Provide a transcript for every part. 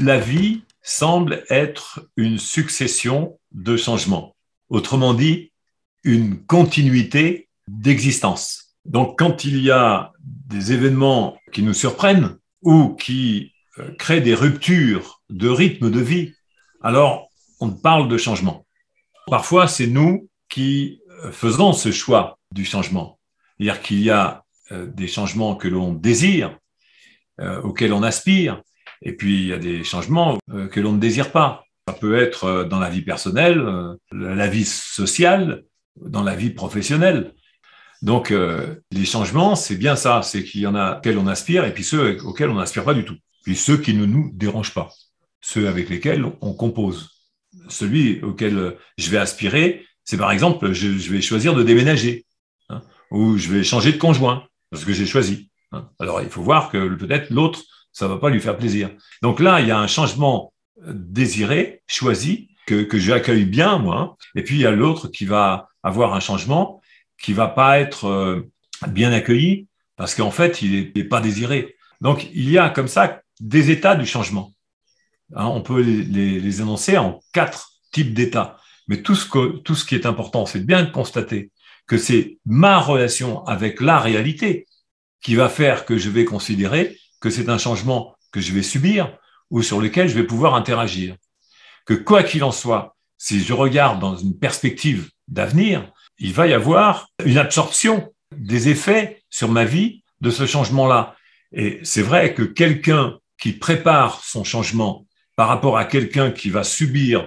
La vie semble être une succession de changements. Autrement dit, une continuité d'existence. Donc, quand il y a des événements qui nous surprennent ou qui créent des ruptures de rythme de vie, alors on parle de changement. Parfois, c'est nous qui faisons ce choix du changement. C'est-à-dire qu'il y a des changements que l'on désire, auxquels on aspire, et puis il y a des changements que l'on ne désire pas. Ça peut être dans la vie personnelle, la vie sociale, dans la vie professionnelle. Donc, les changements, c'est bien ça, c'est qu'il y en a auxquels on aspire et puis ceux auxquels on n'aspire pas du tout. Puis ceux qui ne nous dérangent pas, ceux avec lesquels on compose. Celui auquel je vais aspirer, c'est par exemple, je vais choisir de déménager, hein, ou je vais changer de conjoint, parce que j'ai choisi. Hein. Alors, il faut voir que peut-être l'autre, ça ne va pas lui faire plaisir. Donc là, il y a un changement désiré, choisi, que j'accueille bien, moi, hein. Et puis il y a l'autre qui va avoir un changement qui va pas être bien accueilli parce qu'en fait, il n'est pas désiré. Donc, il y a comme ça des états du changement. Hein, on peut les énoncer en 4 types d'états. Mais tout ce qui est important, c'est bien de constater que c'est ma relation avec la réalité qui va faire que je vais considérer que c'est un changement que je vais subir ou sur lequel je vais pouvoir interagir. Que quoi qu'il en soit, si je regarde dans une perspective d'avenir, il va y avoir une absorption des effets sur ma vie de ce changement-là. Et c'est vrai que quelqu'un qui prépare son changement par rapport à quelqu'un qui va subir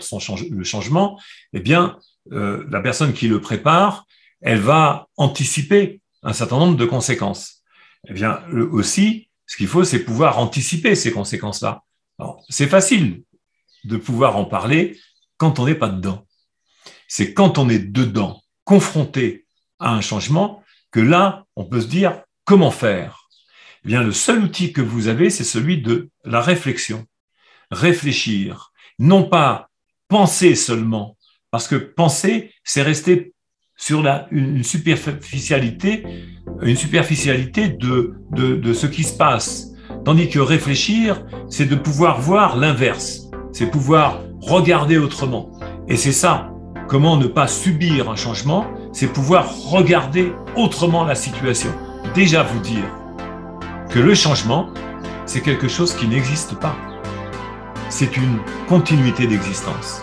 le changement, eh bien, la personne qui le prépare, elle va anticiper un certain nombre de conséquences. Eh bien, aussi, ce qu'il faut, c'est pouvoir anticiper ces conséquences-là. Alors, c'est facile de pouvoir en parler quand on n'est pas dedans. C'est quand on est dedans, confronté à un changement, que là, on peut se dire comment faire. Eh bien, le seul outil que vous avez, c'est celui de la réflexion. Réfléchir, non pas penser seulement, parce que penser, c'est rester sur une superficialité de ce qui se passe. Tandis que réfléchir, c'est de pouvoir voir l'inverse, c'est pouvoir regarder autrement. Et c'est ça, comment ne pas subir un changement, c'est pouvoir regarder autrement la situation. Déjà vous dire que le changement, c'est quelque chose qui n'existe pas. C'est une continuité d'existence.